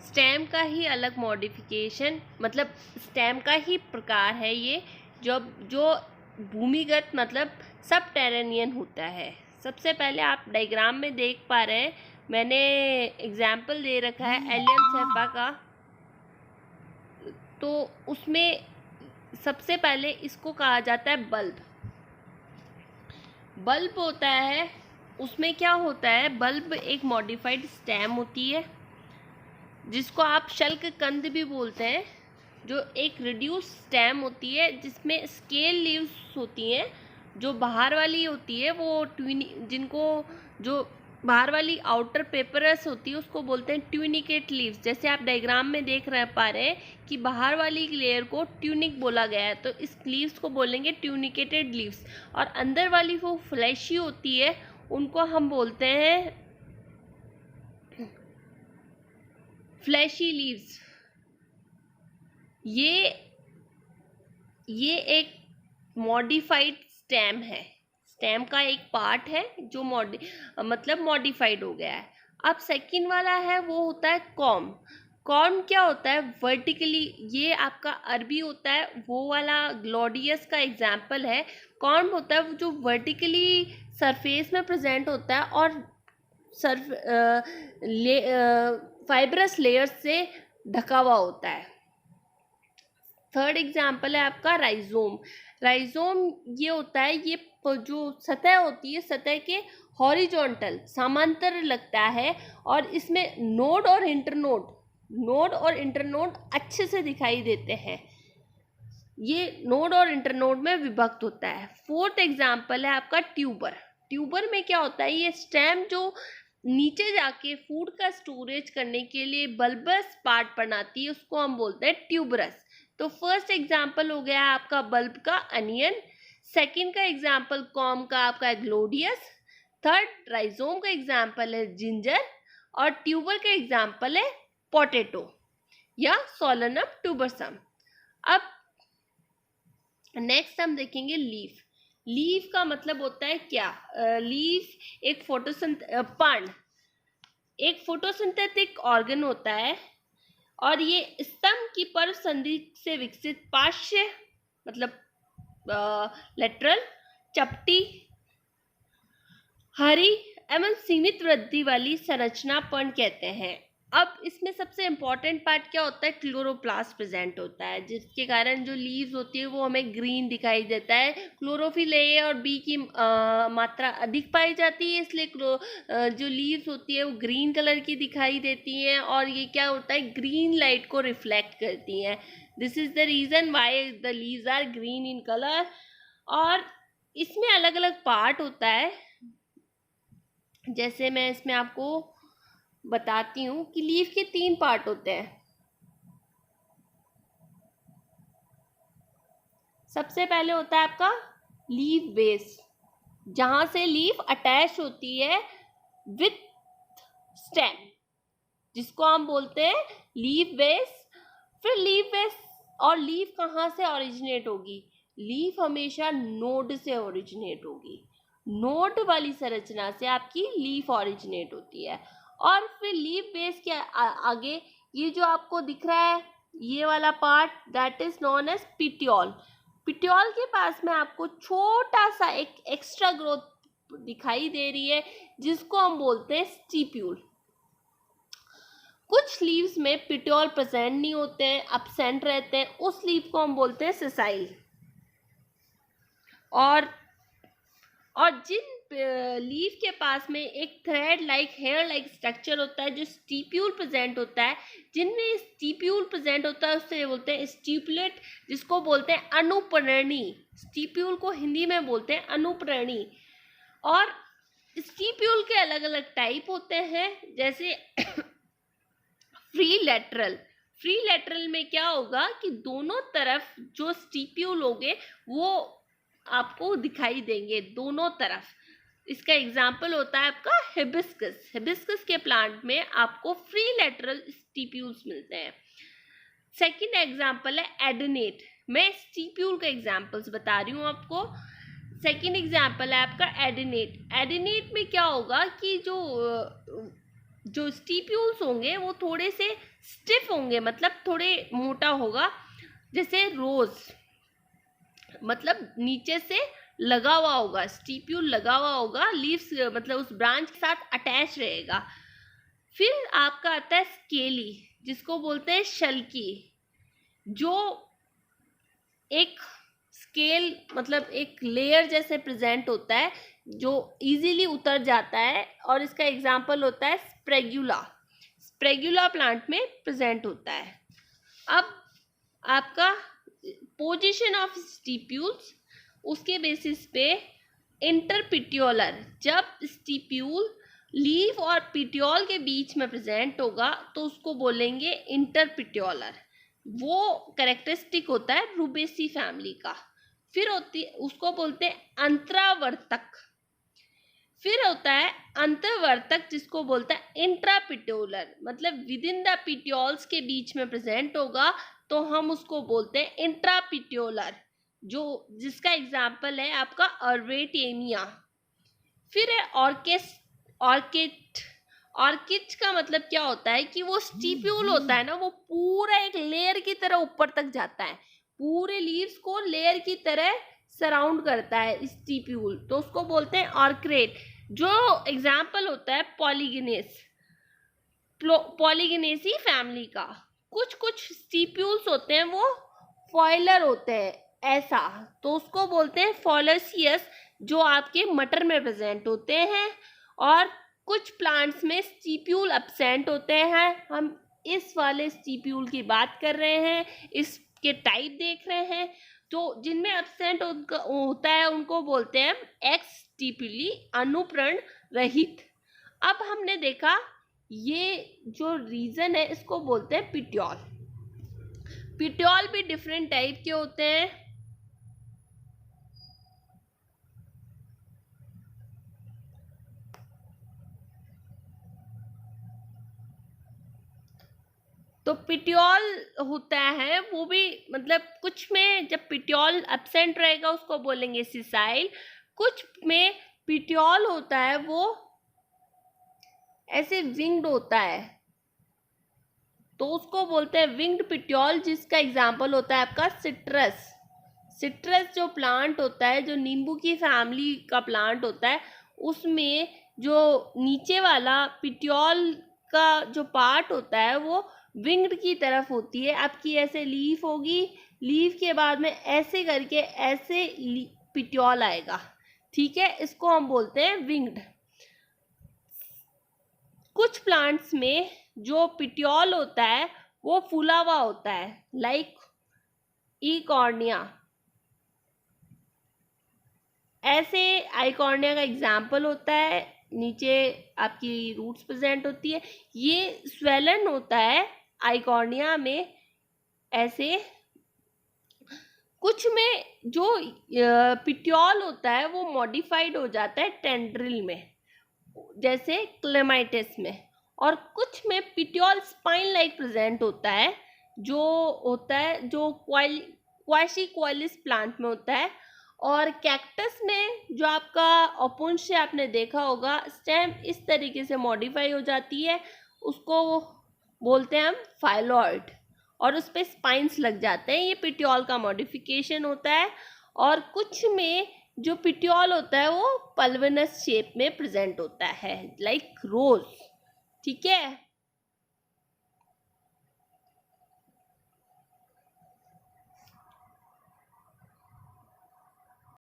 Stem का ही अलग modification, मतलब स्टेम का ही प्रकार है ये, जो भूमिगत मतलब सबटेरेनियन होता है। सबसे पहले आप डायग्राम में देख पा रहे हैं, मैंने एग्जाम्पल दे रखा है एलियन सेफा का। तो उसमें सबसे पहले इसको कहा जाता है बल्ब। बल्ब होता है, उसमें क्या होता है, बल्ब एक मॉडिफाइड स्टेम होती है जिसको आप शल्क कंद भी बोलते हैं, जो एक रिड्यूस स्टेम होती है जिसमें स्केल लीव्स होती हैं। जो बाहर वाली होती है वो जिनको जो बाहर वाली आउटर पेपरस होती है उसको बोलते हैं ट्यूनिकेट लीव्स। जैसे आप डायग्राम में देख पा रहे हैं कि बाहर वाली लेयर को ट्यूनिक बोला गया है, तो इस लीव्स को बोलेंगे ट्यूनिकेटेड लीव्स। और अंदर वाली वो फ्लैशी होती है उनको हम बोलते हैं फ्लैशी लीव्स। ये एक मॉडिफाइड स्टेम है, स्टेम का एक पार्ट है जो मतलब मॉडिफाइड हो गया है। अब सेकंड वाला है वो होता है कॉर्म। कॉर्म क्या होता है, वर्टिकली, ये आपका अरबी होता है, वो वाला ग्लोडियस का एग्जाम्पल है। कॉर्म होता है जो वर्टिकली सरफेस में प्रेजेंट होता है और फाइब्रस लेयर से ढका हुआ होता है। थर्ड एग्जाम्पल है आपका राइजोम। राइजोम ये होता है, ये जो सतह होती है सतह के हॉरिजॉन्टल समांतर लगता है और इसमें नोड और इंटरनोड अच्छे से दिखाई देते हैं। ये नोड और इंटरनोड में विभक्त होता है। फोर्थ एग्जाम्पल है आपका ट्यूबर। ट्यूबर में क्या होता है, ये स्टेम जो नीचे जाके फूड का स्टोरेज करने के लिए बल्बस पार्ट बनाती है उसको हम बोलते हैं ट्यूबरस। तो फर्स्ट एग्जाम्पल हो गया आपका बल्ब का अनियन, सेकंड का एग्जाम्पल कॉर्म का आपका ग्लोडियस, थर्ड राइजोम का एग्जाम्पल है जिंजर और ट्यूबर का एग्जाम्पल है पोटैटो या सोलनम ट्यूबरसम। अब नेक्स्ट हम देखेंगे लीफ। लीफ का मतलब होता है क्या, लीफ एक एक फोटोसिंथेटिक ऑर्गन होता है और ये स्तंभ की पर्व संधि से विकसित पार्श्व मतलब लेटरल, चपटी, हरी एवं सीमित वृद्धि वाली संरचना पण कहते हैं। अब इसमें सबसे इम्पॉर्टेंट पार्ट क्या होता है, क्लोरोप्लास्ट प्रेजेंट होता है, जिसके कारण जो लीव्स होती है वो हमें ग्रीन दिखाई देता है। क्लोरोफिल ए और बी की मात्रा अधिक पाई जाती है, इसलिए जो लीव्स होती है वो ग्रीन कलर की दिखाई देती हैं और ये क्या होता है, ग्रीन लाइट को रिफ्लेक्ट करती हैं। This is the reason why the leaves are green in colour. और इसमें अलग अलग पार्ट होता है, जैसे मैं इसमें आपको बताती हूँ कि लीफ के 3 पार्ट होते हैं। सबसे पहले होता है आपका लीफ बेस, जहां से लीफ अटैच होती है विथ स्टेम, जिसको हम बोलते हैं लीफ बेस। फिर लीफ बेस और लीफ कहाँ से ओरिजिनेट होगी, लीफ हमेशा नोड से ओरिजिनेट होगी, नोड वाली संरचना से आपकी लीफ ओरिजिनेट होती है। और फिर लीफ बेस के आगे ये जो आपको दिख रहा है ये वाला part, that is known as petiole. Petiole के पास में आपको छोटा सा एक एक्स्ट्रा ग्रोथ दिखाई दे रही है जिसको हम बोलते हैं स्टिप्यूल। कुछ लीव्स में पिटियोल प्रेजेंट नहीं होते हैं, एब्सेंट रहते हैं, उस लीफ को हम बोलते हैं सेसाइल। और जिन लीफ के पास में एक thread like hair like structure होता है जो स्टिप्यूल प्रेजेंट होता है, जिनमें स्टिप्यूल प्रेजेंट होता है उससे बोलते हैं स्टिपुलेट, जिसको बोलते हैं अनुपर्णी। स्टिप्यूल को हिंदी में बोलते हैं अनुपर्णी। और स्टिप्यूल के अलग अलग टाइप होते हैं, जैसे फ्री लेटरल में क्या होगा कि दोनों तरफ जो स्टिप्यूल होंगे वो आपको दिखाई देंगे दोनों तरफ। इसका एग्जाम्पल होता है आपका हिबिस्कस के प्लांट में आपको फ्री लेटरल स्टिप्यूल्स मिलते हैं। सेकंड एग्जाम्पल है एडेनेट। मैं स्टिप्यूल का एग्जाम्पल्स बता रही हूँ आपको। सेकंड एग्जाम्पल है आपका एडेनेट। एडेनेट में क्या होगा कि जो जो स्टीप्यूल्स होंगे वो थोड़े से स्टिफ होंगे, मतलब थोड़े मोटा होगा, जैसे रोज, मतलब नीचे से लगा हुआ होगा, स्टीप्यूल लगा हुआ होगा, लीव्स मतलब उस ब्रांच के साथ अटैच रहेगा। फिर आपका आता है स्केली, जिसको बोलते हैं शल्की, जो एक स्केल मतलब एक लेयर जैसे प्रेजेंट होता है, जो इजीली उतर जाता है, और इसका एग्जाम्पल होता है स्प्रेगुला। स्प्रेगुला प्लांट में प्रेजेंट होता है। अब आपका पोजीशन ऑफ स्टीप्यूल्स, उसके बेसिस पे इंटरपिट्योलर, जब स्टीप्यूल लीफ और पिट्योल के बीच में प्रेजेंट होगा तो उसको बोलेंगे इंटरपिट्योलर। वो कैरेक्टरिस्टिक होता है रूबेसी फैमिली का। फिर होती उसको बोलते हैं अंतरावर्तक। फिर होता है अंतर्वर्तक, जिसको बोलता है इंट्रापिट्योलर, मतलब विद इन द पिट्योल्स के बीच में प्रेजेंट होगा तो हम उसको बोलते हैं इंट्रापिट्योलर, जो जिसका एग्जाम्पल है आपका अर्वेटेमिया। फिर है ऑर्किड। ऑर्किड का मतलब क्या होता है कि वो स्टीप्यूल होता है ना, वो पूरा एक लेयर की तरह ऊपर तक जाता है, पूरे लीव्स को लेयर की तरह सराउंड करता है स्टीप्यूल, तो उसको बोलते हैं ऑर्किड। जो एग्जाम्पल होता है पॉलीगिनेसी फैमिली का। कुछ कुछ स्टीप्यूल्स होते हैं वो फॉइलर होते हैं ऐसा, तो उसको बोलते हैं फॉलोसियस, जो आपके मटर में प्रेजेंट होते हैं। और कुछ प्लांट्स में स्टीप्यूल एब्सेंट होते हैं। हम इस वाले स्टीप्यूल की बात कर रहे हैं, इसके टाइप देख रहे हैं। तो जिनमें एब्सेंट होता है उनको बोलते हैं एक्स स्टीप्यूली, अनुप्रण रहित। अब हमने देखा ये जो रीजन है इसको बोलते हैं पिट्योल। पिट्योल भी डिफरेंट टाइप के होते हैं। तो पिट्योल होता है वो भी, मतलब कुछ में जब पिट्योल एब्सेंट रहेगा उसको बोलेंगे सिसाइल। कुछ में पिट्योल होता है वो ऐसे विंग्ड होता है, तो उसको बोलते हैं विंग्ड पिट्योल, जिसका एग्जाम्पल होता है आपका सिट्रस। सिट्रस जो प्लांट होता है, जो नींबू की फैमिली का प्लांट होता है, उसमें जो नीचे वाला पिट्योल का जो पार्ट होता है वो विंग्ड की तरफ होती है। आपकी ऐसे लीफ होगी, लीफ के बाद में ऐसे करके ऐसे पिट्योल आएगा, ठीक है, इसको हम बोलते हैं विंग्ड। कुछ प्लांट्स में जो पिट्योल होता है वो फूला हुआ होता है, लाइक ईकॉर्निया। ऐसे आइकॉर्निया का एग्जाम्पल होता है, नीचे आपकी रूट्स प्रेजेंट होती है, ये स्वेलन होता है आइकॉर्निया में ऐसे। कुछ में जो पिट्योल होता है वो मॉडिफाइड हो जाता है टेंड्रिल में, जैसे क्लेमाइटिस में। और कुछ में पिट्योल स्पाइन लाइक प्रेजेंट होता है, जो होता है जो क्वाशिक्वालिस प्लांट में होता है। और कैक्टस में जो आपका ओपुंस से आपने देखा होगा, स्टेम इस तरीके से मॉडिफाई हो जाती है, उसको बोलते हैं हम फाइलॉइड, और उस पर स्पाइंस लग जाते हैं, ये पिट्योल का मॉडिफिकेशन होता है। और कुछ में जो पिट्योल होता है वो पल्वनस शेप में प्रेजेंट होता है, लाइक रोज, ठीक है।